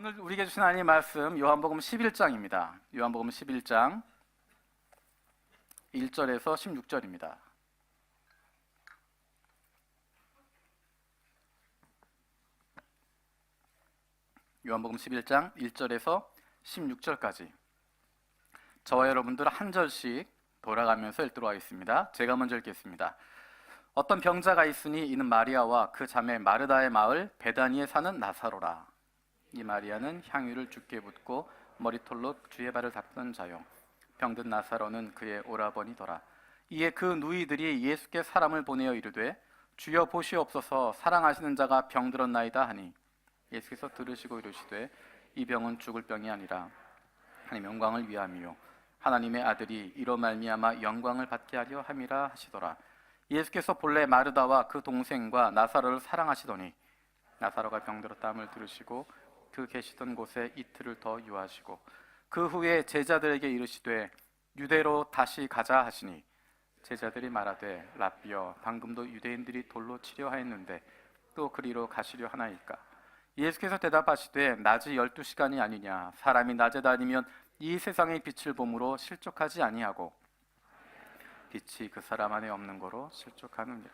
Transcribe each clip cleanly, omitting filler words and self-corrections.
오늘 우리에게 주신 하나님의 말씀 요한복음 11장입니다. 요한복음 11장 1절에서 16절입니다. 요한복음 11장 1절에서 16절까지 저와 여러분들 한 절씩 돌아가면서 읽도록 하겠습니다. 제가 먼저 읽겠습니다. 어떤 병자가 있으니 이는 마리아와 그 자매 마르다의 마을 베다니에 사는 나사로라. 이 마리아는 향유를 주께 붓고 머리털로 주의 발을 닦던 자요, 병든 나사로는 그의 오라버니더라. 이에 그 누이들이 예수께 사람을 보내어 이르되 주여 보시옵소서, 사랑하시는 자가 병들었나이다 하니 예수께서 들으시고 이르시되 이 병은 죽을 병이 아니라 하나님의 영광을 위함이요 하나님의 아들이 이로 말미암아 영광을 받게 하려 함이라 하시더라. 예수께서 본래 마르다와 그 동생과 나사로를 사랑하시더니 나사로가 병들었다함을 들으시고 그 계시던 곳에 이틀을 더 유하시고 그 후에 제자들에게 이르시되 유대로 다시 가자 하시니 제자들이 말하되 라삐여, 방금도 유대인들이 돌로 치려 하였는데 또 그리로 가시려 하나이까? 예수께서 대답하시되 낮이 12시간이 아니냐? 사람이 낮에 다니면 이 세상의 빛을 보므로 실족하지 아니하고 빛이 그 사람 안에 없는 거로 실족하느니라.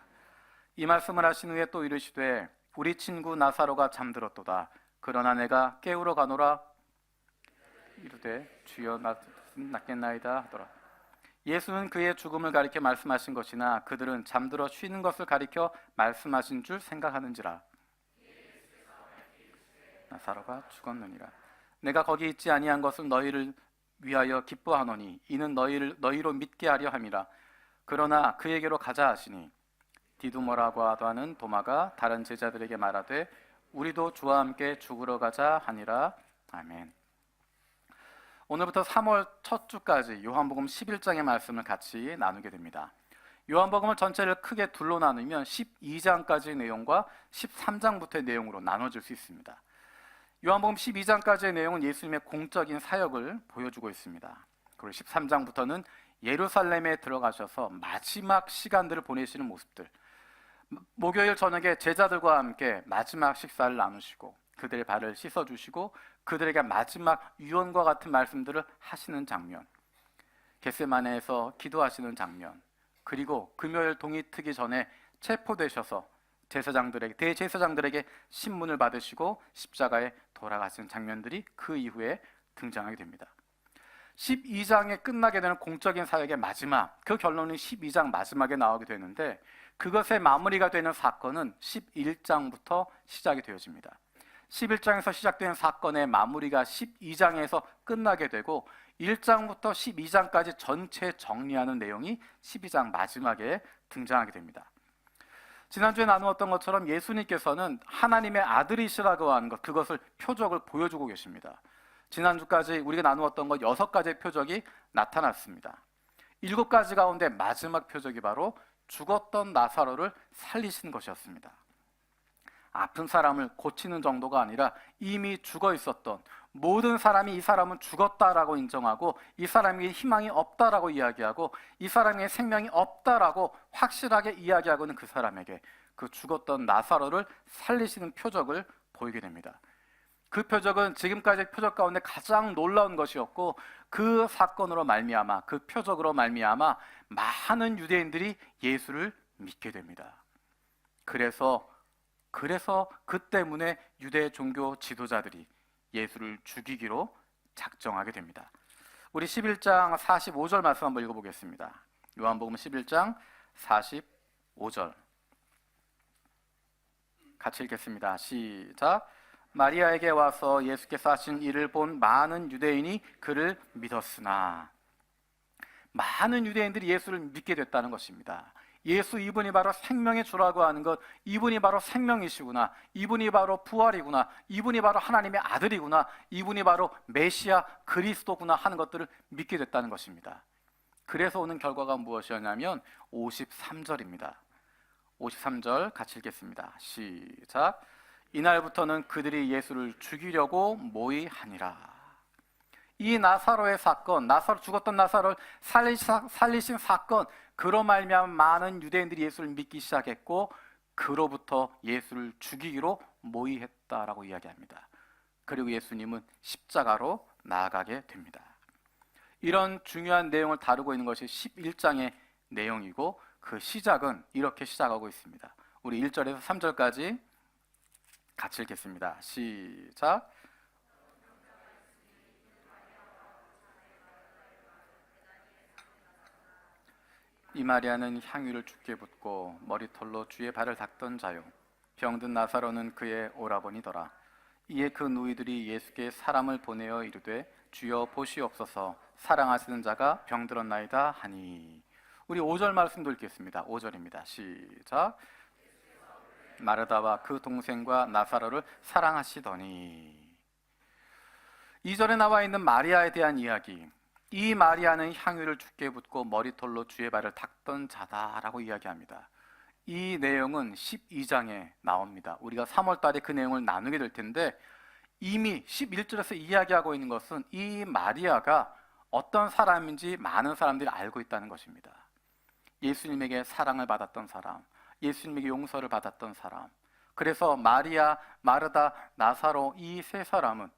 이 말씀을 하신 후에 또 이르시되 우리 친구 나사로가 잠들었도다. 그러나 내가 깨우러 가노라. 이르되 주여 낫겠나이다 하더라. 예수는 그의 죽음을 가리켜 말씀하신 것이나 그들은 잠들어 쉬는 것을 가리켜 말씀하신 줄 생각하는지라. 나사로가 죽었느니라. 내가 거기 있지 아니한 것을 너희를 위하여 기뻐하노니 이는 너희로 믿게 하려 함이라. 그러나 그에게로 가자 하시니 디두모라고 하는 도마가 다른 제자들에게 말하되 우리도 주와 함께 죽으러 가자 하니라. 아멘. 오늘부터 3월 첫 주까지 요한복음 11장의 말씀을 같이 나누게 됩니다. 요한복음을 전체를 크게 둘로 나누면 12장까지의 내용과 13장부터의 내용으로 나눠질 수 있습니다. 요한복음 12장까지의 내용은 예수님의 공적인 사역을 보여주고 있습니다. 그리고 13장부터는 예루살렘에 들어가셔서 마지막 시간들을 보내시는 모습들, 목요일 저녁에 제자들과 함께 마지막 식사를 나누시고 그들의 발을 씻어주시고 그들에게 마지막 유언과 같은 말씀들을 하시는 장면, 겟세마네에서 기도하시는 장면, 그리고 금요일 동이 트기 전에 체포되셔서 대제사장들에게 신문을 받으시고 십자가에 돌아가시는 장면들이 그 이후에 등장하게 됩니다. 12장에 끝나게 되는 공적인 사역의 마지막, 그 결론은 12장 마지막에 나오게 되는데 그것의 마무리가 되는 사건은 11장부터 시작이 되어집니다. 11장에서 시작된 사건의 마무리가 12장에서 끝나게 되고 1장부터 12장까지 전체 정리하는 내용이 12장 마지막에 등장하게 됩니다. 지난주에 나누었던 것처럼 예수님께서는 하나님의 아들이시라고 하는 것, 그것을 표적을 보여주고 계십니다. 지난주까지 우리가 나누었던 것 6가지의 표적이 나타났습니다. 7가지 가운데 마지막 표적이 바로 죽었던 나사로를 살리신 것이었습니다. 아픈 사람을 고치는 정도가 아니라 이미 죽어 있었던 모든 사람이 이 사람은 죽었다라고 인정하고 이 사람에게 희망이 없다라고 이야기하고 이 사람에게 생명이 없다라고 확실하게 이야기하고는 그 사람에게 그 죽었던 나사로를 살리시는 표적을 보이게 됩니다. 그 표적은 지금까지의 표적 가운데 가장 놀라운 것이었고 그 사건으로 말미암아, 그 표적으로 말미암아 많은 유대인들이 예수를 믿게 됩니다. 그래서 그 때문에 유대 종교 지도자들이 예수를 죽이기로 작정하게 됩니다. 우리 11장 45절 말씀 한번 읽어보겠습니다. 요한복음 11장 45절 같이 읽겠습니다. 시작. 마리아에게 와서 예수께서 하신 일을 본 많은 유대인이 그를 믿었으나, 많은 유대인들이 예수를 믿게 됐다는 것입니다. 예수, 이분이 바로 생명의 주라고 하는 것, 이분이 바로 생명이시구나, 이분이 바로 부활이구나, 이분이 바로 하나님의 아들이구나, 이분이 바로 메시아 그리스도구나 하는 것들을 믿게 됐다는 것입니다. 그래서 오는 결과가 무엇이었냐면 53절입니다. 53절 같이 읽겠습니다. 시작. 이날부터는 그들이 예수를 죽이려고 모의하니라. 이 나사로의 사건, 죽었던 나사로를 살리신 사건, 그로 말미암아 많은 유대인들이 예수를 믿기 시작했고 그로부터 예수를 죽이기로 모의했다라고 이야기합니다. 그리고 예수님은 십자가로 나아가게 됩니다. 이런 중요한 내용을 다루고 있는 것이 11장의 내용이고 그 시작은 이렇게 시작하고 있습니다. 우리 1절에서 3절까지 같이 읽겠습니다. 시작. 이 마리아는 향유를 주께 붓고 머리털로 주의 발을 닦던 자요, 병든 나사로는 그의 오라버니더라. 이에 그 누이들이 예수께 사람을 보내어 이르되 주여 보시옵소서, 사랑하시는 자가 병들었나이다 하니. 우리 5절 말씀도 읽겠습니다. 5절입니다. 시작. 마르다와 그 동생과 나사로를 사랑하시더니. 2절에 나와 있는 마리아에 대한 이야기, 이 마리아는 향유를 주께 붓고 머리털로 주의 발을 닦던 자다라고 이야기합니다. 이 내용은 12장에 나옵니다. 우리가 3월 달에 그 내용을 나누게 될 텐데 이미 11절에서 이야기하고 있는 것은 이 마리아가 어떤 사람인지 많은 사람들이 알고 있다는 것입니다. 예수님에게 사랑을 받았던 사람, 예수님에게 용서를 받았던 사람. 그래서 마리아, 마르다, 나사로 이 세 사람은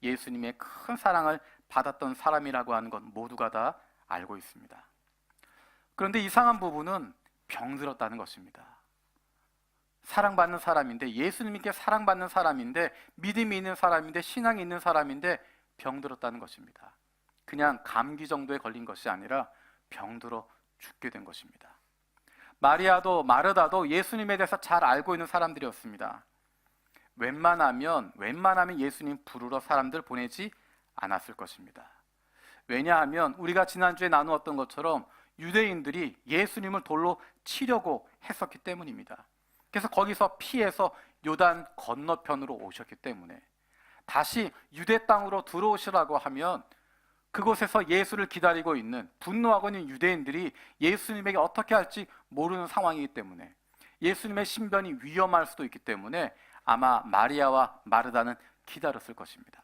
예수님의 큰 사랑을 받았던 사람이라고 하는 것 모두가 다 알고 있습니다. 그런데 이상한 부분은 병들었다는 것입니다. 사랑받는 사람인데, 예수님께 사랑받는 사람인데, 믿음이 있는 사람인데, 신앙이 있는 사람인데 병들었다는 것입니다. 그냥 감기 정도에 걸린 것이 아니라 병들어 죽게 된 것입니다. 마리아도 마르다도 예수님에 대해서 잘 알고 있는 사람들이었습니다. 웬만하면 예수님 부르러 사람들 보내지 않았을 것입니다. 왜냐하면 우리가 지난주에 나누었던 것처럼 유대인들이 예수님을 돌로 치려고 했었기 때문입니다. 그래서 거기서 피해서 요단 건너편으로 오셨기 때문에 다시 유대 땅으로 들어오시라고 하면 그곳에서 예수를 기다리고 있는, 분노하고 있는 유대인들이 예수님에게 어떻게 할지 모르는 상황이기 때문에, 예수님의 신변이 위험할 수도 있기 때문에 아마 마리아와 마르다는 기다렸을 것입니다.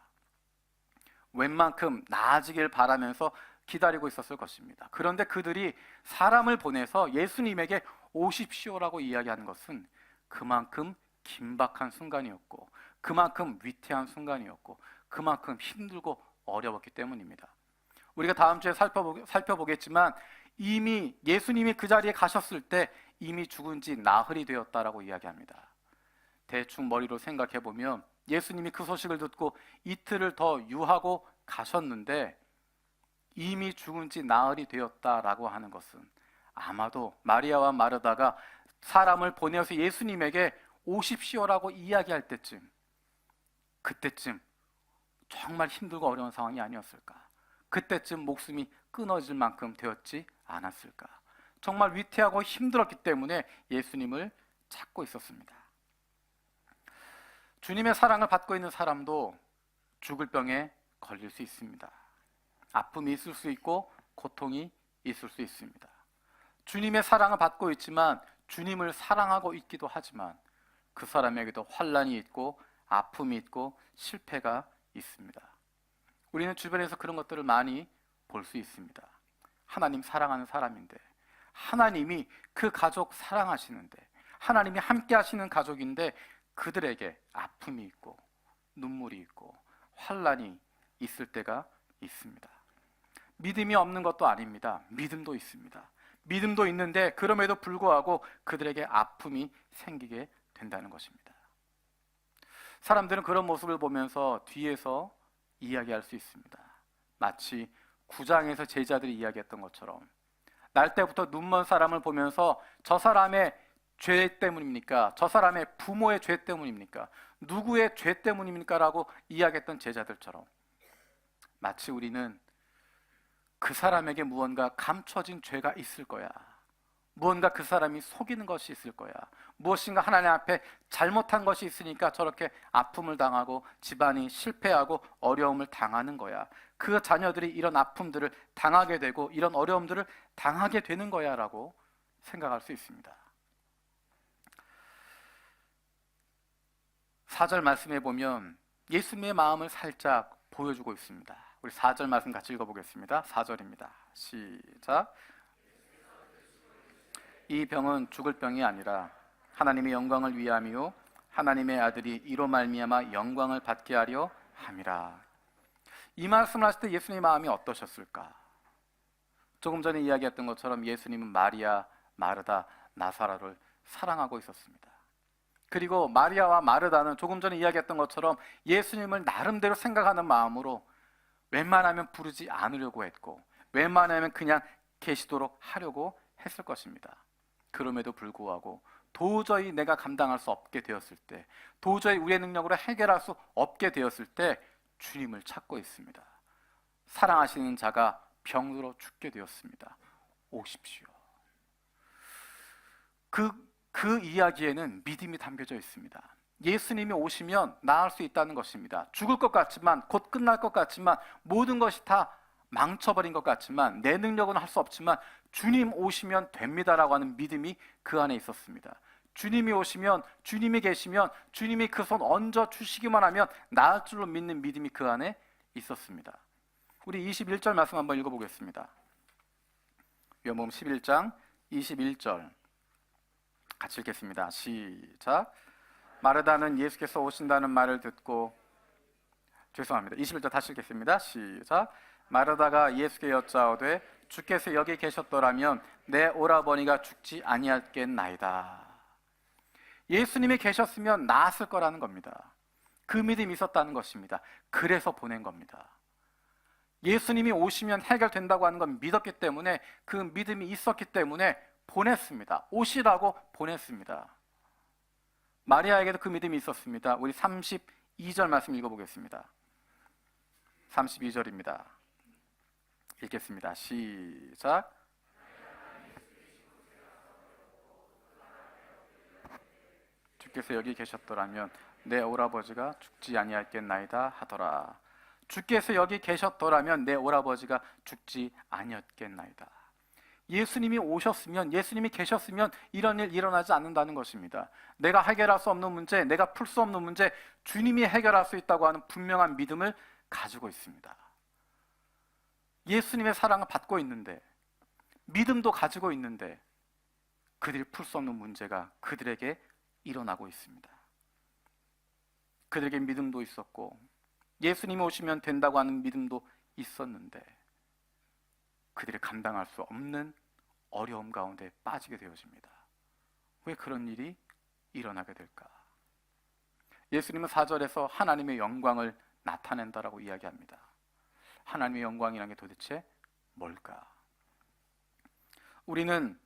웬만큼 나아지길 바라면서 기다리고 있었을 것입니다. 그런데 그들이 사람을 보내서 예수님에게 오십시오라고 이야기하는 것은 그만큼 긴박한 순간이었고, 그만큼 위태한 순간이었고, 그만큼 힘들고 어려웠기 때문입니다. 우리가 다음 주에 살펴보겠지만 이미 예수님이 그 자리에 가셨을 때 이미 죽은 지 나흘이 되었다라고 이야기합니다. 대충 머리로 생각해 보면 예수님이 그 소식을 듣고 이틀을 더 유하고 가셨는데 이미 죽은 지 나흘이 되었다라고 하는 것은 아마도 마리아와 마르다가 사람을 보내어서 예수님에게 오십시오라고 이야기할 때쯤, 그때쯤 정말 힘들고 어려운 상황이 아니었을까? 그때쯤 목숨이 끊어질 만큼 되었지 않았을까? 정말 위태하고 힘들었기 때문에 예수님을 찾고 있었습니다. 주님의 사랑을 받고 있는 사람도 죽을 병에 걸릴 수 있습니다. 아픔이 있을 수 있고 고통이 있을 수 있습니다. 주님의 사랑을 받고 있지만 주님을 사랑하고 있기도 하지만 그 사람에게도 환난이 있고 아픔이 있고 실패가 있습니다. 우리는 주변에서 그런 것들을 많이 볼 수 있습니다. 하나님 사랑하는 사람인데, 하나님이 그 가족 사랑하시는데, 하나님이 함께 하시는 가족인데 그들에게 아픔이 있고 눈물이 있고 환난이 있을 때가 있습니다. 믿음이 없는 것도 아닙니다. 믿음도 있습니다. 믿음도 있는데 그럼에도 불구하고 그들에게 아픔이 생기게 된다는 것입니다. 사람들은 그런 모습을 보면서 뒤에서 이야기할 수 있습니다. 마치 9장에서 제자들이 이야기했던 것처럼 날 때부터 눈먼 사람을 보면서 저 사람의 죄 때문입니까? 저 사람의 부모의 죄 때문입니까? 누구의 죄 때문입니까? 라고 이야기했던 제자들처럼 마치 우리는 그 사람에게 무언가 감춰진 죄가 있을 거야, 무언가 그 사람이 속이는 것이 있을 거야, 무엇인가 하나님 앞에 잘못한 것이 있으니까 저렇게 아픔을 당하고 집안이 실패하고 어려움을 당하는 거야, 그 자녀들이 이런 아픔들을 당하게 되고 이런 어려움들을 당하게 되는 거야 라고 생각할 수 있습니다. 4절 말씀해 보면 예수님의 마음을 살짝 보여주고 있습니다. 우리 4절 말씀 같이 읽어보겠습니다. 4절입니다. 시작. 이 병은 죽을 병이 아니라 하나님의 영광을 위함이요 하나님의 아들이 이로 말미암아 영광을 받게 하려 함이라. 이 말씀을 하실 때 예수님의 마음이 어떠셨을까? 조금 전에 이야기했던 것처럼 예수님은 마리아, 마르다, 나사로를 사랑하고 있었습니다. 그리고 마리아와 마르다는 조금 전에 이야기했던 것처럼 예수님을 나름대로 생각하는 마음으로 웬만하면 부르지 않으려고 했고 웬만하면 그냥 계시도록 하려고 했을 것입니다. 그럼에도 불구하고 도저히 내가 감당할 수 없게 되었을 때, 도저히 우리의 능력으로 해결할 수 없게 되었을 때 주님을 찾고 있습니다. 사랑하시는 자가 병으로 죽게 되었습니다. 오십시오. 그 이야기에는 믿음이 담겨져 있습니다. 예수님이 오시면 나을 수 있다는 것입니다. 죽을 것 같지만, 곧 끝날 것 같지만, 모든 것이 다 망쳐버린 것 같지만, 내 능력은 할 수 없지만 주님 오시면 됩니다라고 하는 믿음이 그 안에 있었습니다. 주님이 오시면, 주님이 계시면, 주님이 그 손 얹어 주시기만 하면 나을 줄로 믿는 믿음이 그 안에 있었습니다. 우리 21절 말씀 한번 읽어보겠습니다. 요한복음 11장 21절 같이 읽겠습니다. 시작. 마르다는 예수께서 오신다는 말을 듣고, 죄송합니다. 21절 다시 읽겠습니다. 시작. 마르다가 예수께 여짜오되 주께서 여기 계셨더라면 내 오라버니가 죽지 아니했겠나이다. 예수님이 계셨으면 나았을 거라는 겁니다. 그 믿음이 있었다는 것입니다. 그래서 보낸 겁니다. 예수님이 오시면 해결된다고 하는 건 믿었기 때문에, 그 믿음이 있었기 때문에 보냈습니다. 오시라고 보냈습니다. 마리아에게도 그 믿음이 있었습니다. 우리 32절 말씀 읽어보겠습니다. 32절입니다. 읽겠습니다. 시작. 주께서 여기 계셨더라면 내 오라버지가 죽지 아니했겠나이다 하더라. 주께서 여기 계셨더라면 내 오라버지가 죽지 아니었겠나이다. 예수님이 오셨으면, 예수님이 계셨으면 이런 일 일어나지 않는다는 것입니다. 내가 해결할 수 없는 문제, 내가 풀 수 없는 문제, 주님이 해결할 수 있다고 하는 분명한 믿음을 가지고 있습니다. 예수님의 사랑을 받고 있는데, 믿음도 가지고 있는데 그들이 풀 수 없는 문제가 그들에게 일어나고 있습니다. 그들에게 믿음도 있었고 예수님이 오시면 된다고 하는 믿음도 있었는데 그들이 감당할 수 없는 어려움 가운데 빠지게 되어집니다. 왜 그런 일이 일어나게 될까? 예수님은 4절에서 하나님의 영광을 나타낸다라고 이야기합니다. 하나님의 영광이라는 게 도대체 뭘까? 우리는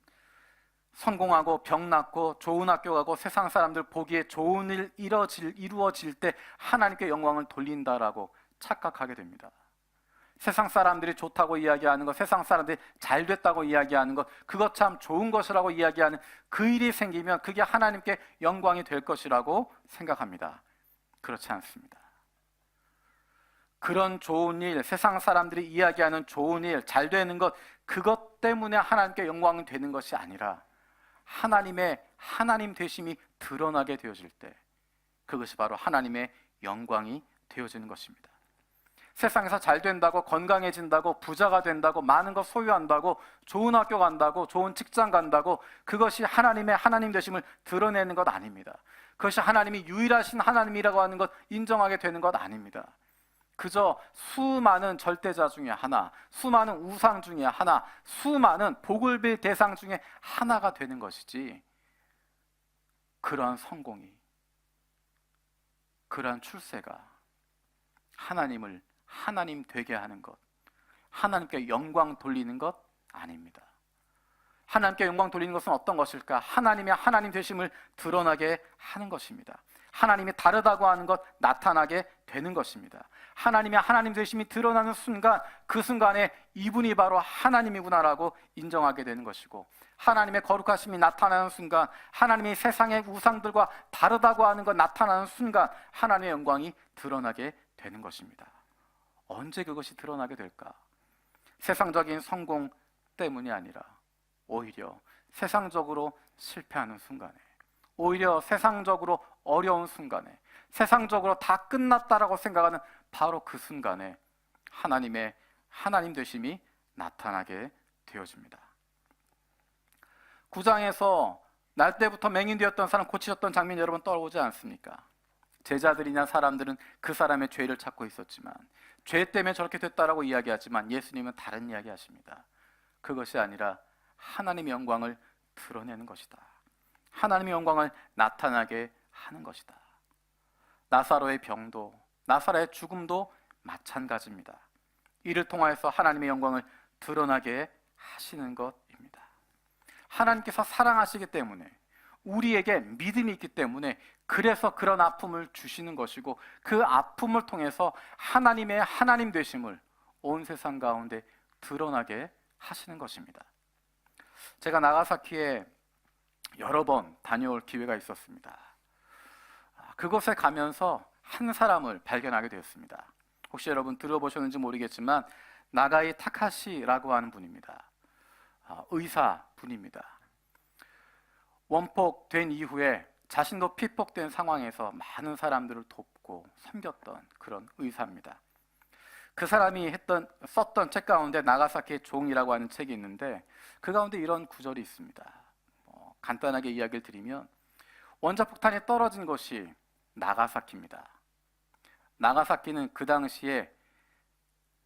성공하고 병 낫고 좋은 학교 가고 세상 사람들 보기에 좋은 일 이루어질 때 하나님께 영광을 돌린다라고 착각하게 됩니다. 세상 사람들이 좋다고 이야기하는 것, 세상 사람들이 잘 됐다고 이야기하는 것, 그것 참 좋은 것이라고 이야기하는 그 일이 생기면 그게 하나님께 영광이 될 것이라고 생각합니다. 그렇지 않습니다. 그런 좋은 일, 세상 사람들이 이야기하는 좋은 일, 잘 되는 것, 그것 때문에 하나님께 영광이 되는 것이 아니라 하나님의 하나님 되심이 드러나게 되어질 때 그것이 바로 하나님의 영광이 되어지는 것입니다. 세상에서 잘 된다고, 건강해진다고, 부자가 된다고, 많은 것 소유한다고, 좋은 학교 간다고, 좋은 직장 간다고, 그것이 하나님의 하나님 되심을 드러내는 것 아닙니다. 그것이 하나님이 유일하신 하나님이라고 하는 것 인정하게 되는 것 아닙니다. 그저 수많은 절대자 중에 하나, 수많은 우상 중에 하나, 수많은 복을 빌 대상 중에 하나가 되는 것이지, 그러한 성공이, 그러한 출세가 하나님을 하나님 되게 하는 것, 하나님께 영광 돌리는 것 아닙니다. 하나님께 영광 돌리는 것은 어떤 것일까? 하나님의 하나님 되심을 드러나게 하는 것입니다. 하나님이 다르다고 하는 것 나타나게 되는 것입니다. 하나님의 하나님 되심이 드러나는 순간, 그 순간에 이분이 바로 하나님이구나라고 인정하게 되는 것이고, 하나님의 거룩하심이 나타나는 순간, 하나님이 세상의 우상들과 다르다고 하는 것 나타나는 순간 하나님의 영광이 드러나게 되는 것입니다. 언제 그것이 드러나게 될까? 세상적인 성공 때문이 아니라 오히려 세상적으로 실패하는 순간에, 오히려 세상적으로 어려운 순간에, 세상적으로 다 끝났다라고 생각하는 바로 그 순간에 하나님의 하나님 되심이 나타나게 되어집니다. 9장에서 날 때부터 맹인되었던 사람 고치셨던 장면 여러분 떠오르지 않습니까? 제자들이나 사람들은 그 사람의 죄를 찾고 있었지만, 죄 때문에 저렇게 됐다라고 이야기하지만 예수님은 다른 이야기 하십니다. 그것이 아니라 하나님의 영광을 드러내는 것이다. 하나님의 영광을 나타나게 하는 것이다. 나사로의 병도, 나사로의 죽음도 마찬가지입니다. 이를 통하여서 하나님의 영광을 드러나게 하시는 것입니다. 하나님께서 사랑하시기 때문에, 우리에게 믿음이 있기 때문에, 그래서 그런 아픔을 주시는 것이고, 그 아픔을 통해서 하나님의 하나님 되심을 온 세상 가운데 드러나게 하시는 것입니다. 제가 나가사키에 여러 번 다녀올 기회가 있었습니다. 그곳에 가면서 한 사람을 발견하게 되었습니다. 혹시 여러분 들어보셨는지 모르겠지만 나가이 타카시라고 하는 분입니다. 의사 분입니다. 원폭된 이후에 자신도 피폭된 상황에서 많은 사람들을 돕고 섬겼던 그런 의사입니다. 그 사람이 썼던 책 가운데 나가사키의 종이라고 하는 책이 있는데, 그 가운데 이런 구절이 있습니다. 간단하게 이야기를 드리면, 원자폭탄이 떨어진 것이 나가사키입니다. 나가사키는 그 당시에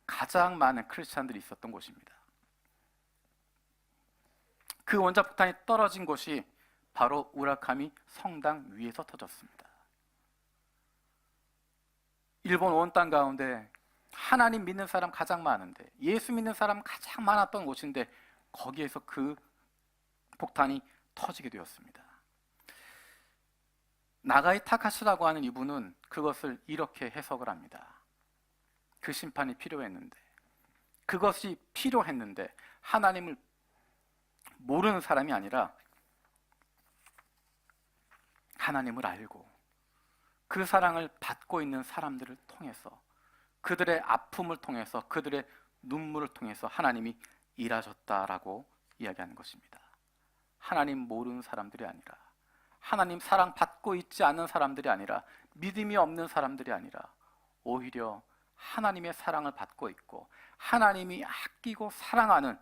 가장 많은 크리스찬들이 있었던 곳입니다. 그 원자폭탄이 떨어진 곳이 바로 우라카미 성당 위에서 터졌습니다. 일본 온 땅 가운데 하나님 믿는 사람 가장 많은데, 예수 믿는 사람 가장 많았던 곳인데, 거기에서 그 폭탄이 터지게 되었습니다. 나가이 타카시라고 하는 이분은 그것을 이렇게 해석을 합니다. 그 심판이 필요했는데, 그것이 필요했는데 하나님을 모르는 사람이 아니라 하나님을 알고 그 사랑을 받고 있는 사람들을 통해서, 그들의 아픔을 통해서, 그들의 눈물을 통해서 하나님이 일하셨다라고 이야기하는 것입니다. 하나님 모르는 사람들이 아니라, 하나님 사랑 받고 있지 않는 사람들이 아니라, 믿음이 없는 사람들이 아니라, 오히려 하나님의 사랑을 받고 있고 하나님이 아끼고 사랑하는,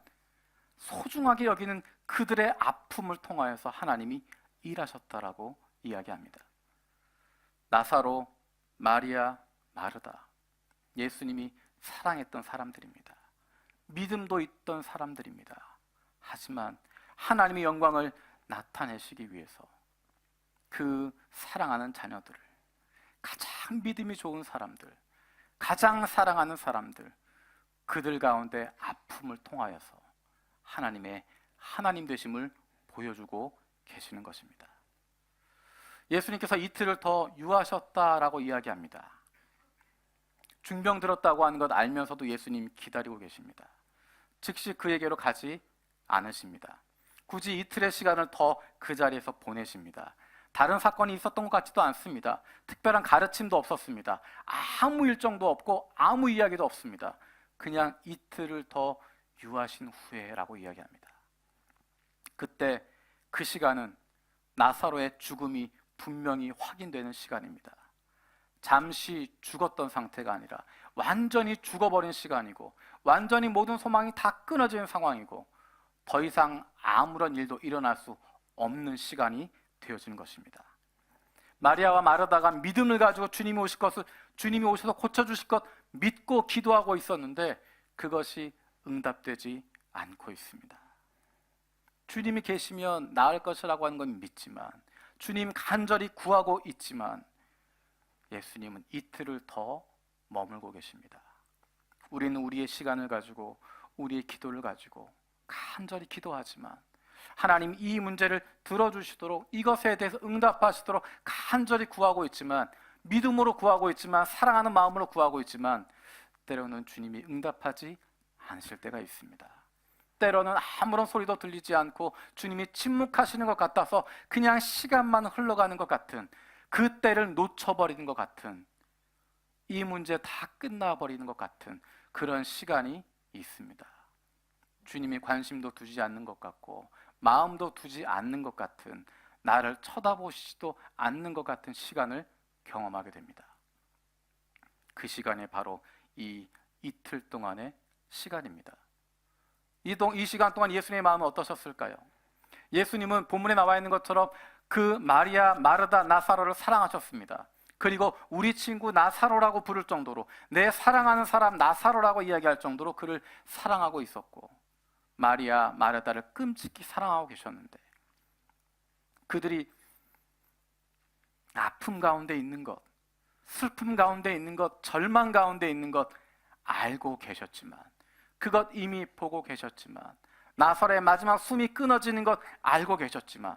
소중하게 여기는 그들의 아픔을 통하여서 하나님이 일하셨다라고 이야기합니다. 나사로, 마리아, 마르다, 예수님이 사랑했던 사람들입니다. 믿음도 있던 사람들입니다. 하지만 하나님의 영광을 나타내시기 위해서 그 사랑하는 자녀들을, 가장 믿음이 좋은 사람들, 가장 사랑하는 사람들, 그들 가운데 아픔을 통하여서 하나님의 하나님 되심을 보여주고 계시는 것입니다. 예수님께서 이틀을 더 유하셨다라고 이야기합니다. 중병 들었다고 하는 것 알면서도 예수님 기다리고 계십니다. 즉시 그에게로 가지 않으십니다. 굳이 이틀의 시간을 더 그 자리에서 보내십니다. 다른 사건이 있었던 것 같지도 않습니다. 특별한 가르침도 없었습니다. 아무 일정도 없고 아무 이야기도 없습니다. 그냥 이틀을 더 유하신 후에라고 이야기합니다. 그때 그 시간은 나사로의 죽음이 분명히 확인되는 시간입니다. 잠시 죽었던 상태가 아니라 완전히 죽어버린 시간이고, 완전히 모든 소망이 다 끊어지는 상황이고, 더 이상 아무런 일도 일어날 수 없는 시간이 되어지는 것입니다. 마리아와 마르다가 믿음을 가지고 주님이 오실 것을, 주님이 오셔서 고쳐주실 것 믿고 기도하고 있었는데 그것이 응답되지 않고 있습니다. 주님이 계시면 나을 것이라고 하는 건 믿지만, 주님 간절히 구하고 있지만 예수님은 이틀을 더 머물고 계십니다. 우리는 우리의 시간을 가지고, 우리의 기도를 가지고 간절히 기도하지만, 하나님 이 문제를 들어주시도록, 이것에 대해서 응답하시도록 간절히 구하고 있지만, 믿음으로 구하고 있지만, 사랑하는 마음으로 구하고 있지만, 때로는 주님이 응답하지 않으실 때가 있습니다. 때로는 아무런 소리도 들리지 않고 주님이 침묵하시는 것 같아서 그냥 시간만 흘러가는 것 같은, 그 때를 놓쳐버리는 것 같은, 이 문제 다 끝나버리는 것 같은 그런 시간이 있습니다. 주님이 관심도 두지 않는 것 같고 마음도 두지 않는 것 같은, 나를 쳐다보시지도 않는 것 같은 시간을 경험하게 됩니다. 그 시간이 바로 이 이틀 동안의 시간입니다. 이 시간 동안 예수님의 마음은 어떠셨을까요? 예수님은 본문에 나와 있는 것처럼 그 마리아, 마르다, 나사로를 사랑하셨습니다. 그리고 우리 친구 나사로라고 부를 정도로, 내 사랑하는 사람 나사로라고 이야기할 정도로 그를 사랑하고 있었고, 마리아, 마르다를 끔찍히 사랑하고 계셨는데, 그들이 아픔 가운데 있는 것, 슬픔 가운데 있는 것, 절망 가운데 있는 것 알고 계셨지만, 그것 이미 보고 계셨지만, 나사로의 마지막 숨이 끊어지는 것 알고 계셨지만,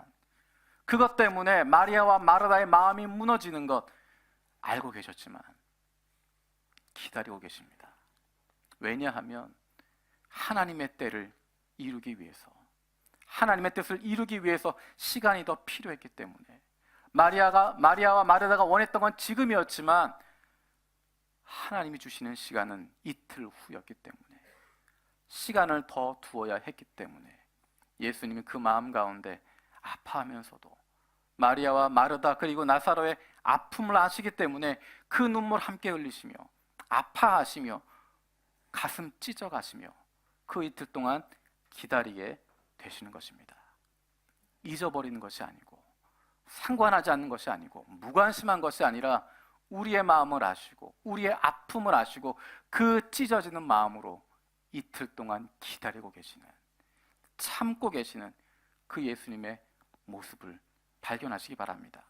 그것 때문에 마리아와 마르다의 마음이 무너지는 것 알고 계셨지만 기다리고 계십니다. 왜냐하면 하나님의 때를 이루기 위해서, 하나님의 뜻을 이루기 위해서 시간이 더 필요했기 때문에, 마리아와 마르다가 원했던 건 지금이었지만 하나님이 주시는 시간은 이틀 후였기 때문에, 시간을 더 두어야 했기 때문에 예수님이 그 마음 가운데 아파하면서도 마리아와 마르다 그리고 나사로의 아픔을 아시기 때문에 그 눈물 함께 흘리시며 아파하시며 가슴 찢어가시며 그 이틀 동안 기다리게 되시는 것입니다. 잊어버리는 것이 아니고 상관하지 않는 것이 아니고 무관심한 것이 아니라 우리의 마음을 아시고 우리의 아픔을 아시고 그 찢어지는 마음으로 이틀 동안 기다리고 계시는, 참고 계시는 그 예수님의 모습을 발견하시기 바랍니다.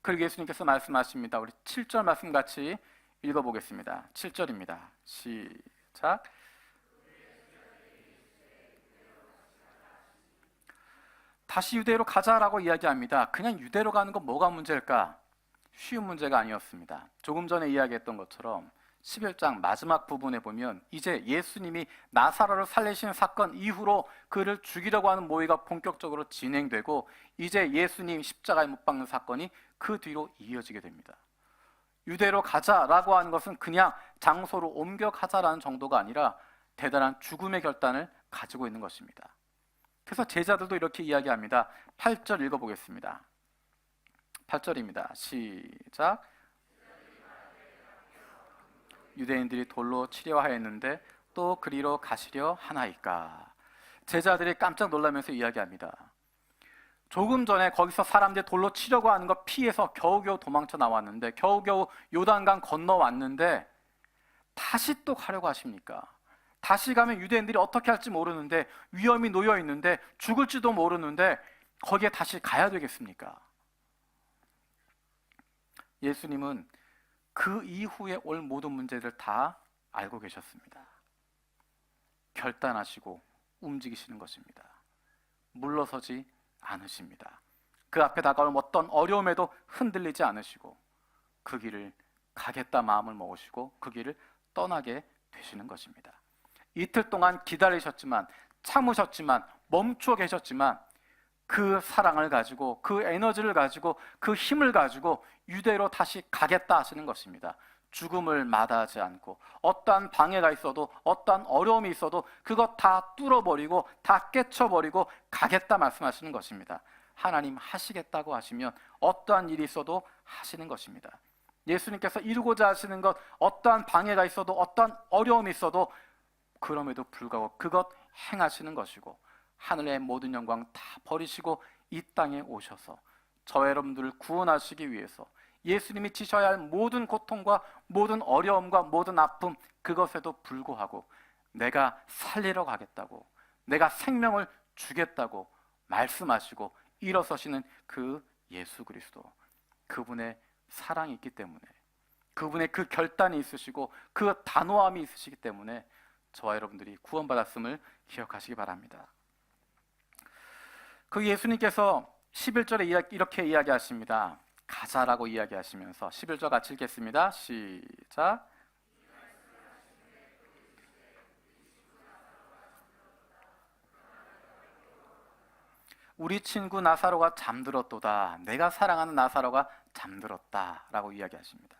그리고 예수님께서 말씀하십니다. 우리 7절 말씀 같이 읽어보겠습니다. 7절입니다. 시작. 다시 유대로 가자라고 이야기합니다. 그냥 유대로 가는 건 뭐가 문제일까? 쉬운 문제가 아니었습니다. 조금 전에 이야기했던 것처럼 11장 마지막 부분에 보면 이제 예수님이 나사로를 살리신 사건 이후로 그를 죽이려고 하는 모의가 본격적으로 진행되고, 이제 예수님 십자가에 못 박는 사건이 그 뒤로 이어지게 됩니다. 유대로 가자라고 하는 것은 그냥 장소로 옮겨가자라는 정도가 아니라 대단한 죽음의 결단을 가지고 있는 것입니다. 그래서 제자들도 이렇게 이야기합니다. 8절 읽어보겠습니다. 8절입니다. 시작. 유대인들이 돌로 치려 하였는데 또 그리로 가시려 하나이까. 제자들이 깜짝 놀라면서 이야기합니다. 조금 전에 거기서 사람들이 돌로 치려고 하는 거 피해서 겨우겨우 도망쳐 나왔는데, 겨우겨우 요단강 건너왔는데 다시 또 가려고 하십니까? 다시 가면 유대인들이 어떻게 할지 모르는데, 위험이 놓여 있는데, 죽을지도 모르는데 거기에 다시 가야 되겠습니까? 예수님은 그 이후에 올 모든 문제를 다 알고 계셨습니다. 결단하시고 움직이시는 것입니다. 물러서지 않으십니다. 그 앞에 다가올 어떤 어려움에도 흔들리지 않으시고 그 길을 가겠다 마음을 먹으시고 그 길을 떠나게 되시는 것입니다. 이틀 동안 기다리셨지만, 참으셨지만, 멈추어 계셨지만 그 사랑을 가지고, 그 에너지를 가지고, 그 힘을 가지고 유대로 다시 가겠다 하시는 것입니다. 죽음을 마다하지 않고, 어떠한 방해가 있어도, 어떠한 어려움이 있어도 그것 다 뚫어버리고 다 깨쳐버리고 가겠다 말씀하시는 것입니다. 하나님 하시겠다고 하시면 어떠한 일이 있어도 하시는 것입니다. 예수님께서 이루고자 하시는 것, 어떠한 방해가 있어도, 어떠한 어려움이 있어도 그럼에도 불구하고 그것 행하시는 것이고, 하늘의 모든 영광 다 버리시고 이 땅에 오셔서 저와 여러분들을 구원하시기 위해서 예수님이 지셔야 할 모든 고통과 모든 어려움과 모든 아픔, 그것에도 불구하고 내가 살리러 가겠다고, 내가 생명을 주겠다고 말씀하시고 일어서시는 그 예수 그리스도, 그분의 사랑이 있기 때문에, 그분의 그 결단이 있으시고 그 단호함이 있으시기 때문에 저와 여러분들이 구원받았음을 기억하시기 바랍니다. 그 예수님께서 11절에 이렇게 이야기하십니다. 가자라고 이야기하시면서 11절 같이 읽겠습니다. 시작. 우리 친구 나사로가 잠들었도다. 내가 사랑하는 나사로가 잠들었다라고 이야기하십니다.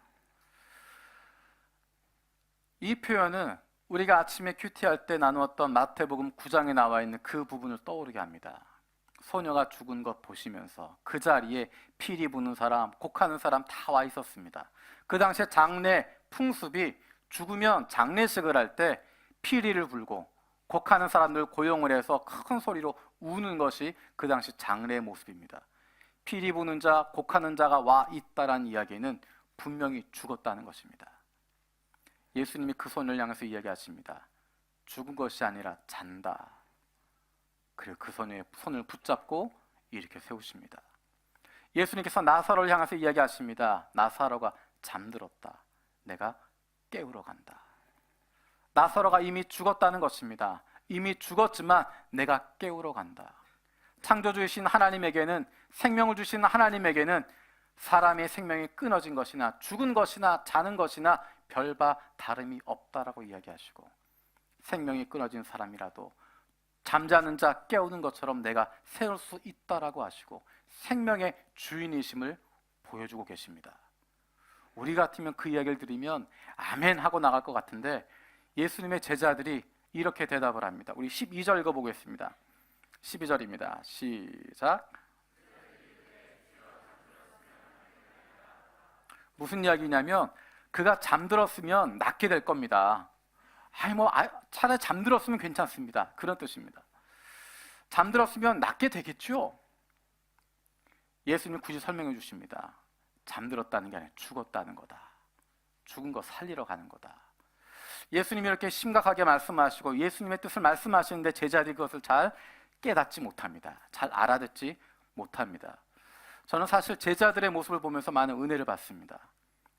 이 표현은 우리가 아침에 큐티할 때 나누었던 마태복음 9장에 나와 있는 그 부분을 떠오르게 합니다. 소녀가 죽은 것 보시면서 그 자리에 피리 부는 사람, 곡하는 사람 다 와 있었습니다. 그 당시에 장례 풍습이 죽으면 장례식을 할 때 피리를 불고 곡하는 사람들 고용을 해서 큰 소리로 우는 것이 그 당시 장례의 모습입니다. 피리 부는 자, 곡하는 자가 와 있다라는 이야기는 분명히 죽었다는 것입니다. 예수님이 그 손을 향해서 이야기하십니다. 죽은 것이 아니라 잔다. 그리고 그 손을 붙잡고 이렇게 세우십니다. 예수님께서 나사로를 향해서 이야기하십니다. 나사로가 잠들었다. 내가 깨우러 간다. 나사로가 이미 죽었다는 것입니다. 이미 죽었지만 내가 깨우러 간다. 창조주이신 하나님에게는, 생명을 주신 하나님에게는 사람의 생명이 끊어진 것이나 죽은 것이나 자는 것이나 별바 다름이 없다라고 이야기하시고, 생명이 끊어진 사람이라도 잠자는 자 깨우는 것처럼 내가 세울 수 있다라고 하시고 생명의 주인이심을 보여주고 계십니다. 우리 같으면 그 이야기를 들으면 아멘 하고 나갈 것 같은데 예수님의 제자들이 이렇게 대답을 합니다. 우리 12절 읽어보겠습니다. 12절입니다. 시작. 무슨 이야기냐면 그가 잠들었으면 낫게 될 겁니다. 차라리 잠들었으면 괜찮습니다. 그런 뜻입니다. 잠들었으면 낫게 되겠죠. 예수님 굳이 설명해 주십니다. 잠들었다는 게 아니라 죽었다는 거다. 죽은 거 살리러 가는 거다. 예수님이 이렇게 심각하게 말씀하시고 예수님의 뜻을 말씀하시는데 제자들이 그것을 잘 깨닫지 못합니다. 잘 알아듣지 못합니다. 저는 사실 제자들의 모습을 보면서 많은 은혜를 받습니다.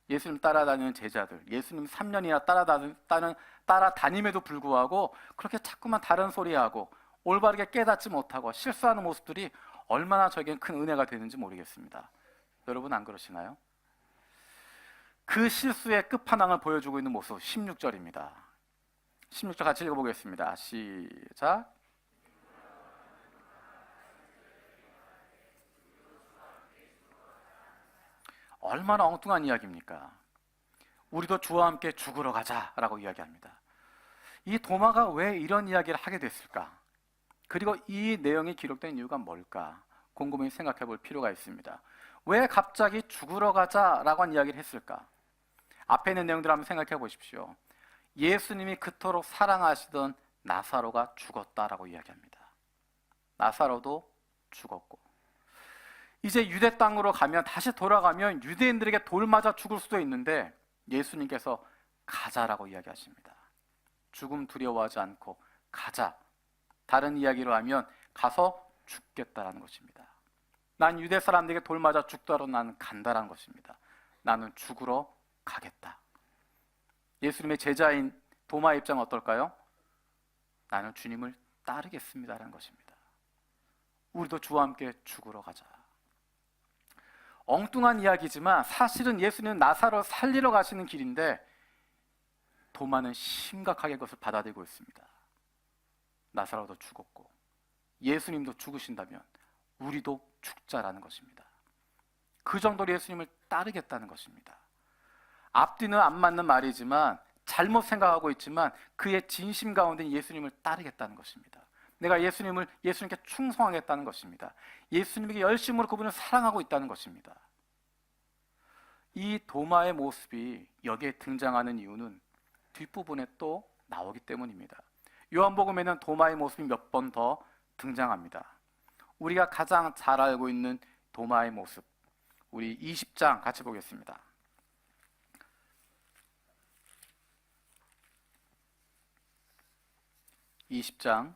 예수님 따라다니는 제자들, 예수님 3년이나 따라다님에도 불구하고 그렇게 자꾸만 다른 소리하고 올바르게 깨닫지 못하고 실수하는 모습들이 얼마나 저에겐 큰 은혜가 되는지 모르겠습니다. 여러분 안 그러시나요? 그 실수의 끝판왕을 보여주고 있는 모습 16절입니다. 16절 같이 읽어보겠습니다. 시작. 얼마나 엉뚱한 이야기입니까? 우리도 주와 함께 죽으러 가자라고 이야기합니다. 이 도마가 왜 이런 이야기를 하게 됐을까? 그리고 이 내용이 기록된 이유가 뭘까? 곰곰이 생각해 볼 필요가 있습니다. 왜 갑자기 죽으러 가자라고 한 이야기를 했을까? 앞에 있는 내용들을 한번 생각해 보십시오. 예수님이 그토록 사랑하시던 나사로가 죽었다라고 이야기합니다. 나사로도 죽었고 이제 유대 땅으로 가면, 다시 돌아가면 유대인들에게 돌 맞아 죽을 수도 있는데 예수님께서 가자라고 이야기하십니다. 죽음 두려워하지 않고 가자. 다른 이야기로 하면 가서 죽겠다라는 것입니다. 난 유대 사람들에게 돌 맞아 죽더라도 나는 간다라는 것입니다. 나는 죽으러 가겠다. 예수님의 제자인 도마의 입장은 어떨까요? 나는 주님을 따르겠습니다라는 것입니다. 우리도 주와 함께 죽으러 가자. 엉뚱한 이야기지만 사실은 예수님은 나사로를 살리러 가시는 길인데 도마는 심각하게 그것을 받아들이고 있습니다. 나사로도 죽었고 예수님도 죽으신다면 우리도 죽자라는 것입니다. 그 정도로 예수님을 따르겠다는 것입니다. 앞뒤는 안 맞는 말이지만 잘못 생각하고 있지만 그의 진심 가운데 예수님을 따르겠다는 것입니다. 내가 예수님께 충성하겠다는 것입니다. 예수님에게 열심으로 그분을 사랑하고 있다는 것입니다. 이 도마의 모습이 여기에 등장하는 이유는 뒷부분에 또 나오기 때문입니다. 요한복음에는 도마의 모습이 몇 번 더 등장합니다. 우리가 가장 잘 알고 있는 도마의 모습, 우리 20장 같이 보겠습니다. 20장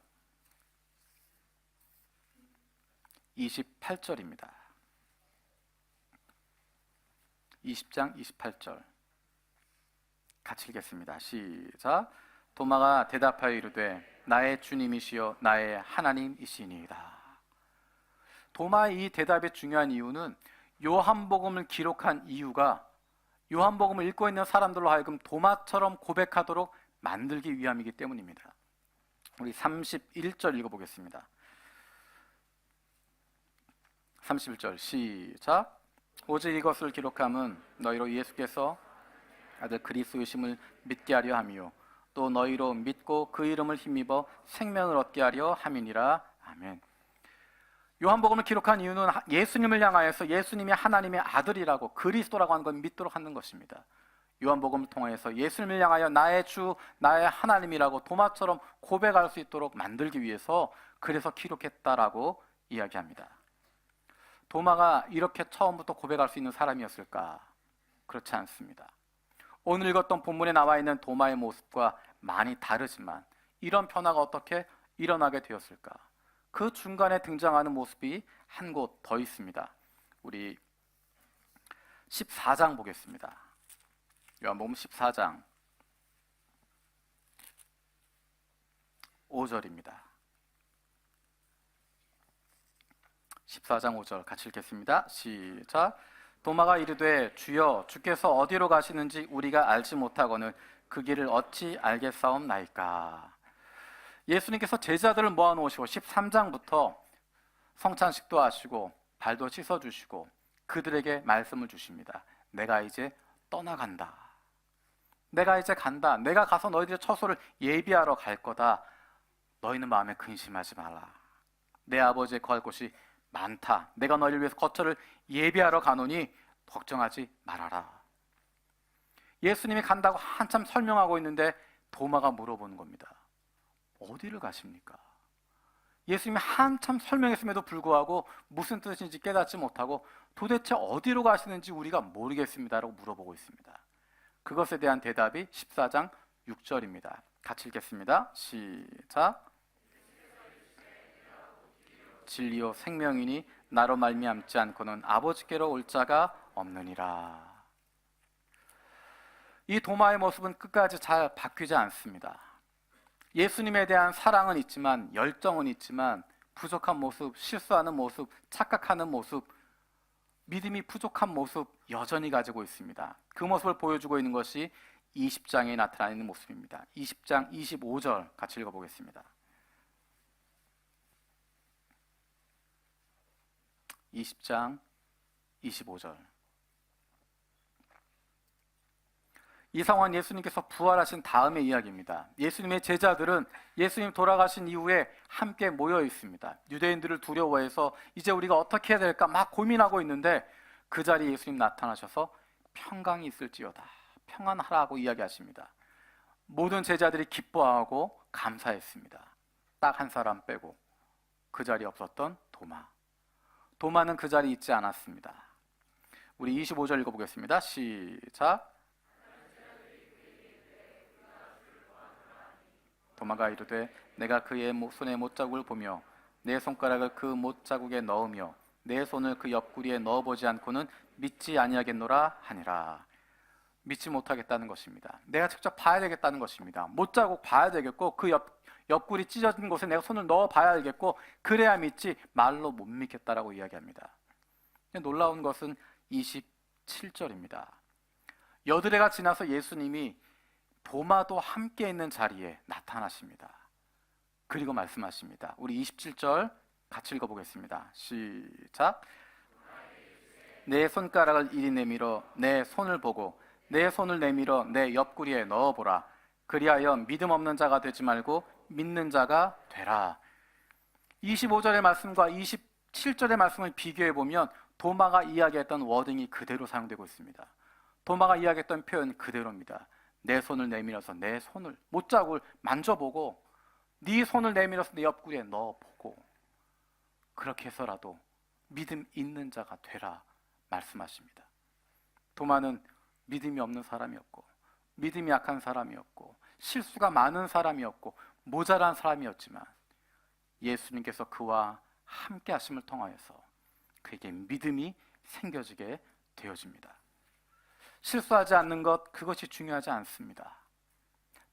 28절입니다. 20장 28절 같이 읽겠습니다. 시작. 도마가 대답하여 이르되 나의 주님이시여 나의 하나님이시니이다. 도마의 이 대답의 중요한 이유는 요한복음을 기록한 이유가 요한복음을 읽고 있는 사람들로 하여금 도마처럼 고백하도록 만들기 위함이기 때문입니다. 우리 31절 읽어보겠습니다. 31절 시작. 오직 이것을 기록함은 너희로 예수께서 아들 그리스도이심을 믿게 하려 함이요 또 너희로 믿고 그 이름을 힘입어 생명을 얻게 하려 함이니라. 아멘. 요한복음을 기록한 이유는 예수님을 향하여서 예수님이 하나님의 아들이라고 그리스도라고 하는 걸 믿도록 하는 것입니다. 요한복음을 통해서 예수님을 향하여 나의 주, 나의 하나님이라고 도마처럼 고백할 수 있도록 만들기 위해서 그래서 기록했다라고 이야기합니다. 도마가 이렇게 처음부터 고백할 수 있는 사람이었을까? 그렇지 않습니다. 오늘 읽었던 본문에 나와 있는 도마의 모습과 많이 다르지만 이런 변화가 어떻게 일어나게 되었을까? 그 중간에 등장하는 모습이 한 곳 더 있습니다. 우리 14장 보겠습니다. 요한복음 14장 5절입니다. 14장 5절 같이 읽겠습니다. 시작. 도마가 이르되 주여 주께서 어디로 가시는지 우리가 알지 못하거늘 그 길을 어찌 알겠사옵나이까. 예수님께서 제자들을 모아놓으시고 13장부터 성찬식도 하시고 발도 씻어주시고 그들에게 말씀을 주십니다. 내가 이제 떠나간다. 내가 이제 간다. 내가 가서 너희들의 처소를 예비하러 갈 거다. 너희는 마음에 근심하지 말라. 내 아버지의 거할 곳이 많다. 내가 너희를 위해서 거처를 예비하러 가노니 걱정하지 말아라. 예수님이 간다고 한참 설명하고 있는데 도마가 물어보는 겁니다. 어디를 가십니까? 예수님이 한참 설명했음에도 불구하고 무슨 뜻인지 깨닫지 못하고 도대체 어디로 가시는지 우리가 모르겠습니다라고 물어보고 있습니다. 그것에 대한 대답이 14장 6절입니다. 같이 읽겠습니다. 시작. 진리요 생명이니 나로 말미암지 않고는 아버지께로 올 자가 없느니라. 이 도마의 모습은 끝까지 잘 바뀌지 않습니다. 예수님에 대한 사랑은 있지만, 열정은 있지만 부족한 모습, 실수하는 모습, 착각하는 모습, 믿음이 부족한 모습 여전히 가지고 있습니다. 그 모습을 보여주고 있는 것이 20장에 나타나 있는 모습입니다. 20장 25절 같이 읽어보겠습니다. 20장 25절. 이 상황은 예수님께서 부활하신 다음의 이야기입니다. 예수님의 제자들은 예수님 돌아가신 이후에 함께 모여 있습니다. 유대인들을 두려워해서 이제 우리가 어떻게 해야 될까 막 고민하고 있는데 그 자리에 예수님 나타나셔서 평강이 있을지어다, 평안하라고 이야기하십니다. 모든 제자들이 기뻐하고 감사했습니다. 딱 한 사람 빼고 그 자리에 없었던 도마. 도마는 그 자리에 있지 않았습니다. 우리 25절 읽어보겠습니다. 시작. 도마가 이르되 내가 그의 손에 못자국을 보며 내 손가락을 그 못자국에 넣으며 내 손을 그 옆구리에 넣어보지 않고는 믿지 아니하겠노라 하니라. 믿지 못하겠다는 것입니다. 내가 직접 봐야 되겠다는 것입니다. 못자국 봐야 되겠고 그 옆구리 찢어진 곳에 내가 손을 넣어봐야 되겠고 그래야 믿지 말로 못 믿겠다라고 이야기합니다. 놀라운 것은 27절입니다. 여드레가 지나서 예수님이 도마도 함께 있는 자리에 나타나십니다. 그리고 말씀하십니다. 우리 27절 같이 읽어보겠습니다. 시작. 내 손가락을 이리 내밀어 내 손을 보고 내 손을 내밀어 내 옆구리에 넣어보라. 그리하여 믿음 없는 자가 되지 말고 믿는 자가 되라. 25절의 말씀과 27절의 말씀을 비교해보면 도마가 이야기했던 워딩이 그대로 사용되고 있습니다. 도마가 이야기했던 표현 그대로입니다. 내 손을 내밀어서 내 손을 못자국을 만져보고 네 손을 내밀어서 내 옆구리에 넣어보고 그렇게 해서라도 믿음 있는 자가 되라 말씀하십니다. 도마는 믿음이 없는 사람이었고 믿음이 약한 사람이었고 실수가 많은 사람이었고 모자란 사람이었지만 예수님께서 그와 함께 하심을 통하여서 그에게 믿음이 생겨지게 되어집니다. 실수하지 않는 것, 그것이 중요하지 않습니다.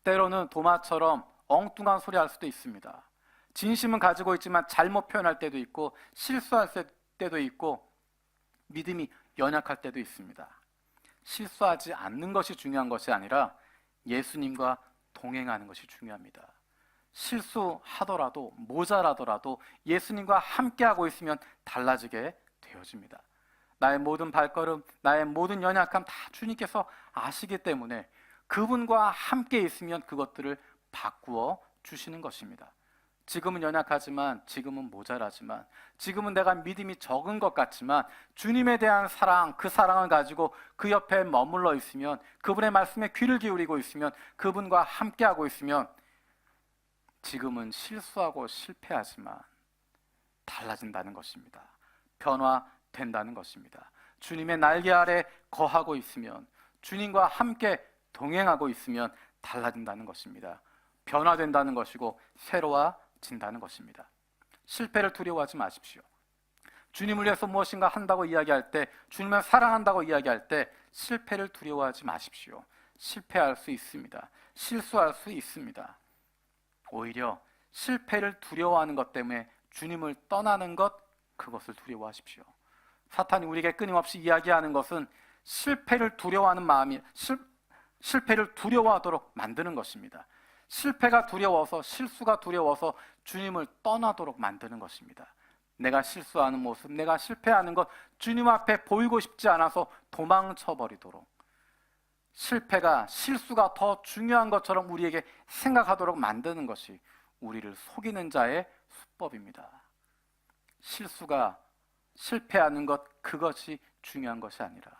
때로는 도마처럼 엉뚱한 소리 할 수도 있습니다. 진심은 가지고 있지만 잘못 표현할 때도 있고 실수할 때도 있고 믿음이 연약할 때도 있습니다. 실수하지 않는 것이 중요한 것이 아니라 예수님과 동행하는 것이 중요합니다. 실수하더라도 모자라더라도 예수님과 함께하고 있으면 달라지게 되어집니다. 나의 모든 발걸음, 나의 모든 연약함 다 주님께서 아시기 때문에 그분과 함께 있으면 그것들을 바꾸어 주시는 것입니다. 지금은 연약하지만, 지금은 모자라지만, 지금은 내가 믿음이 적은 것 같지만 주님에 대한 사랑, 그 사랑을 가지고 그 옆에 머물러 있으면, 그분의 말씀에 귀를 기울이고 있으면, 그분과 함께하고 있으면 지금은 실수하고 실패하지만 달라진다는 것입니다. 변화된다는 것입니다. 주님의 날개 아래 거하고 있으면, 주님과 함께 동행하고 있으면 달라진다는 것입니다. 변화된다는 것이고 새로워진다는 것입니다. 실패를 두려워하지 마십시오. 주님을 위해서 무엇인가 한다고 이야기할 때, 주님을 사랑한다고 이야기할 때 실패를 두려워하지 마십시오. 실패할 수 있습니다. 실수할 수 있습니다. 오히려 실패를 두려워하는 것 때문에 주님을 떠나는 것, 그것을 두려워하십시오. 사탄이 우리에게 끊임없이 이야기하는 것은 실패를 두려워하는 마음이 실패를 두려워하도록 만드는 것입니다. 실패가 두려워서, 실수가 두려워서 주님을 떠나도록 만드는 것입니다. 내가 실수하는 모습, 내가 실패하는 것, 주님 앞에 보이고 싶지 않아서 도망쳐 버리도록, 실패가, 실수가 더 중요한 것처럼 우리에게 생각하도록 만드는 것이 우리를 속이는 자의 수법입니다. 실수가, 실패하는 것, 그것이 중요한 것이 아니라,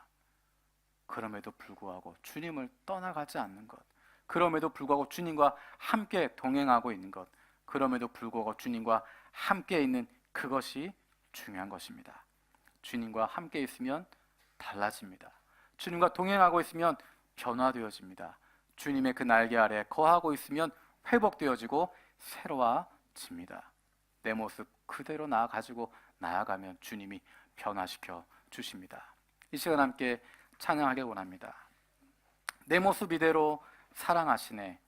그럼에도 불구하고 주님을 떠나가지 않는 것, 그럼에도 불구하고 주님과 함께 동행하고 있는 것, 그럼에도 불구하고 주님과 함께 있는 그것이 중요한 것입니다. 주님과 함께 있으면 달라집니다. 주님과 동행하고 있으면 변화되어집니다. 주님의 그 날개 아래 거하고 있으면 회복되어지고 새로워집니다. 내 모습 그대로 가지고 나아가면 주님이 변화시켜 주십니다. 이 시간 함께 찬양하길 원합니다. 내 모습 이대로 사랑하시네,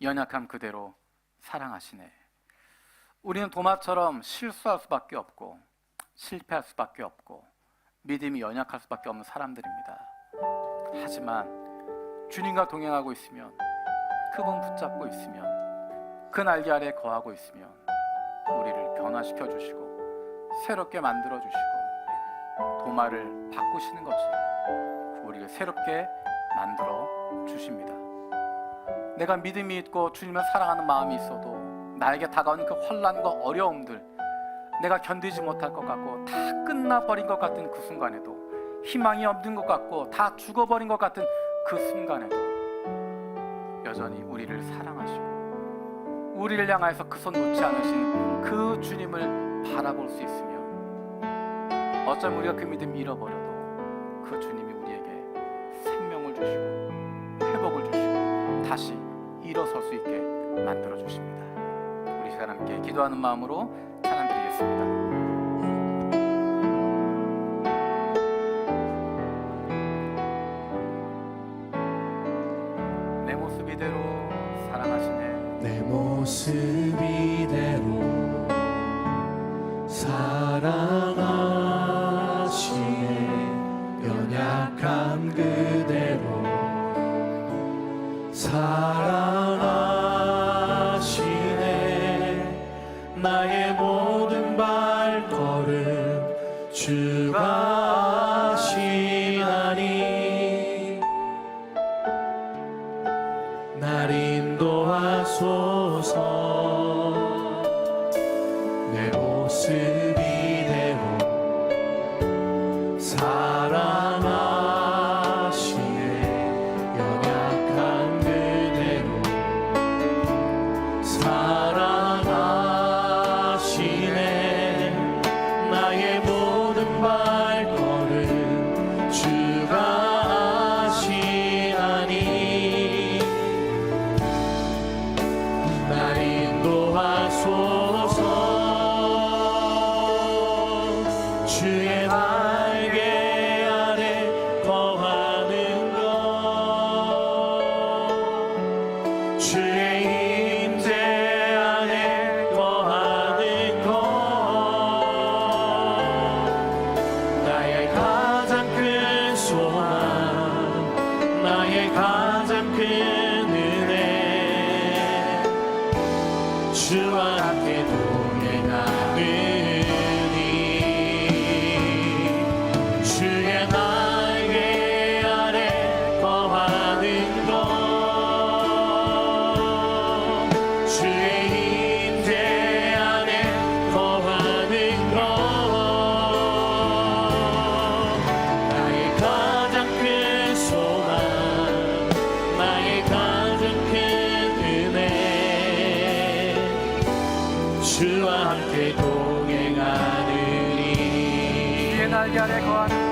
연약함 그대로 사랑하시네. 우리는 도마처럼 실수할 수밖에 없고 실패할 수밖에 없고 믿음이 연약할 수밖에 없는 사람들입니다. 하지만 주님과 동행하고 있으면, 그분 붙잡고 있으면, 그 날개 아래 거하고 있으면 우리를 변화시켜 주시고 새롭게 만들어 주시고 도마를 바꾸시는 것처럼 우리를 새롭게 만들어 주십니다. 내가 믿음이 있고 주님을 사랑하는 마음이 있어도 나에게 다가오는 그 혼란과 어려움들, 내가 견디지 못할 것 같고 다 끝나버린 것 같은 그 순간에도, 희망이 없는 것 같고 다 죽어버린 것 같은 그 순간에도 여전히 우리를 사랑하시고 우리를 향해서 그 손 놓지 않으신 그 주님을 바라볼 수 있으면, 어쩌면 우리가 그 믿음 잃어버려도 그 주님이 우리에게 생명을 주시고 회복을 주시고 다시 일어설 수 있게 만들어 주십니다. 우리 시간 함께 기도하는 마음으로 찬양 드리겠습니다. 내 모습 이대로 사랑하시네, 내 모습 이대로 사랑하시네, 연약한 그대로 사랑하시네, 나의 모든 발걸음 주가 하시나니 날 인도하소서. 내 모습 이대로 사랑하시네, 연약한 그대로 사랑하시네, 나의 모든 발걸음 주가 하시나니 날 인도하소서. 주의 날개 아래 거하는 것, 주의 임재 안에 거하는 것, 나의 가장 큰 소망, 나의 가장 큰 은혜, 주와 함께 동행하느니 주의 날개 아래 거하는 것, 주의 임재 안에 거하는 것, 나의 가장 큰 소망, 나의 가장 큰 은혜, 주와 함께 동행하느니 주의 날개 아래 거하는 것,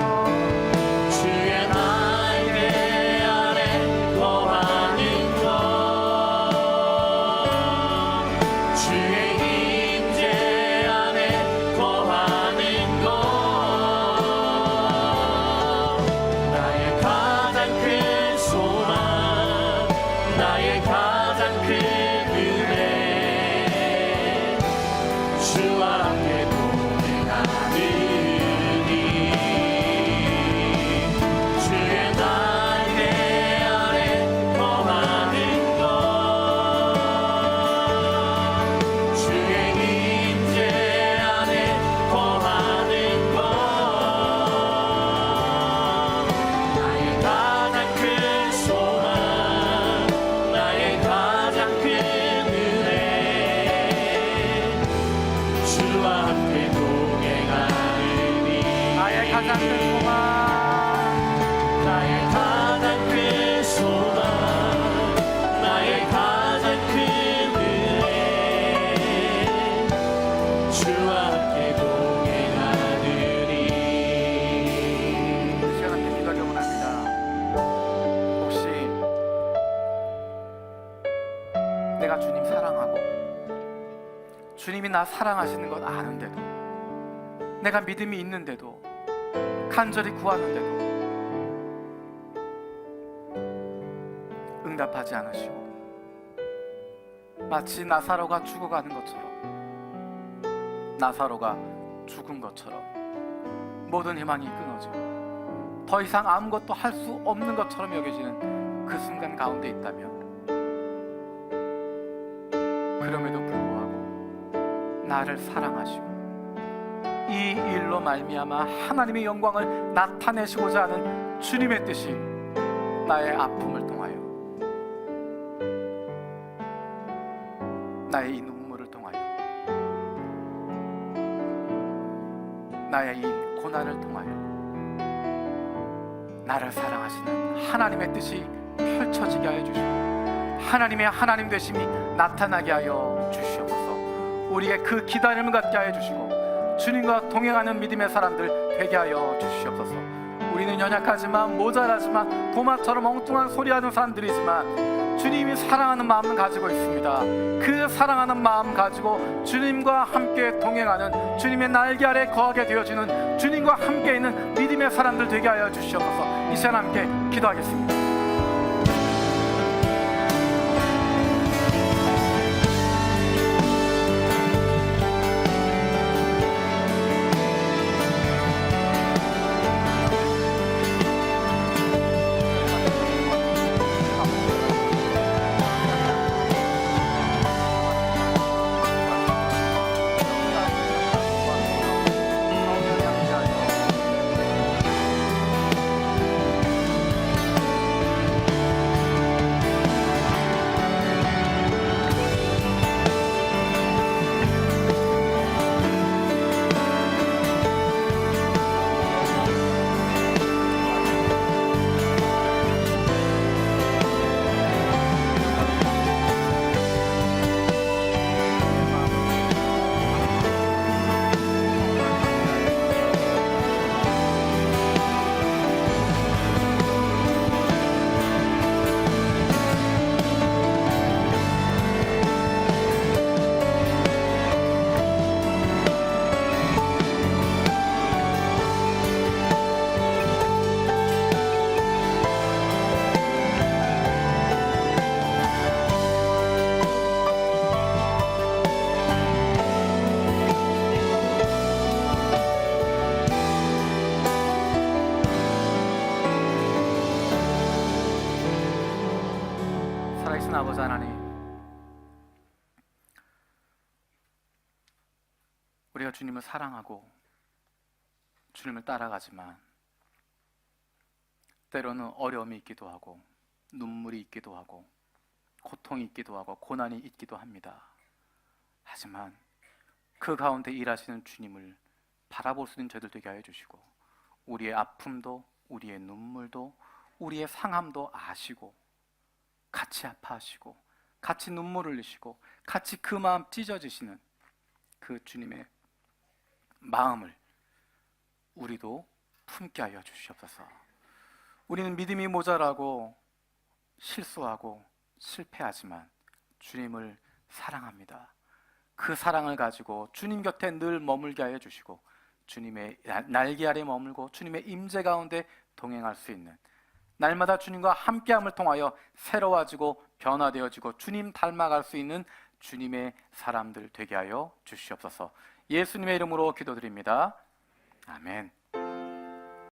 주의 임재 안에 거하는 것 나의 가장 큰 소망 나의 가장 큰 은혜 주와 함께 동행하느니 주의 날개 아래 거하는 것 주의 임재 안에 거하는 것 나의 가장 큰 소망 나의 가장 큰 은혜 주와 함께 동행하느니 나의 가장 큰 소망 나의 가장 큰 소망 나의 가장 큰 은혜 주와 함께 동행하느니 이 시간 함께 기도하기 원합니다. 혹시 내가 주님 사랑하고 주님이 나 사랑하시는 건 아는데도 내가 믿음이 있는데도 간절히 구하는데도 응답하지 않으시고 마치 나사로가 죽어가는 것처럼 나사로가 죽은 것처럼 모든 희망이 끊어지고 더 이상 아무것도 할 수 없는 것처럼 여겨지는 그 순간 가운데 있다면 그럼에도 불구하고 나를 사랑하시고 이 일로 말미암아 하나님의 영광을 나타내시고자 하는 주님의 뜻이 나의 아픔을 통하여 나의 이 눈물을 통하여 나의 이 고난을 통하여 나를 사랑하시는 하나님의 뜻이 펼쳐지게 하여 주시고 하나님의 하나님 되심이 나타나게 하여 주시옵소서. 우리에게 그 기다림을 갖게 하여 주시고 주님과 동행하는 믿음의 사람들 되게 하여 주시옵소서. 우리는 연약하지만 모자라지만 도마처럼 엉뚱한 소리하는 사람들이지만 주님이 사랑하는 마음을 가지고 있습니다. 그 사랑하는 마음 가지고 주님과 함께 동행하는 주님의 날개 아래 거하게 되어지는 주님과 함께 있는 믿음의 사람들 되게 하여 주시옵소서. 이 시간 함께 기도하겠습니다. 살아계신 아버지 하나님, 우리가 주님을 사랑하고 주님을 따라가지만 때로는 어려움이 있기도 하고 눈물이 있기도 하고 고통이 있기도 하고 고난이 있기도 합니다. 하지만 그 가운데 일하시는 주님을 바라볼 수 있는 저희들 되게 하여 주시고 우리의 아픔도 우리의 눈물도 우리의 상함도 아시고 같이 아파하시고 같이 눈물을 흘리시고 같이 그 마음 찢어지시는 그 주님의 마음을 우리도 품게 하여 주시옵소서. 우리는 믿음이 모자라고 실수하고 실패하지만 주님을 사랑합니다. 그 사랑을 가지고 주님 곁에 늘 머물게 하여 주시고 주님의 날개 아래 머물고 주님의 임재 가운데 동행할 수 있는 날마다 주님과 함께함을 통하여 새로워지고 변화되어지고 주님 닮아갈 수 있는 주님의 사람들 되게 하여 주시옵소서. 예수님의 이름으로 기도드립니다. 아멘.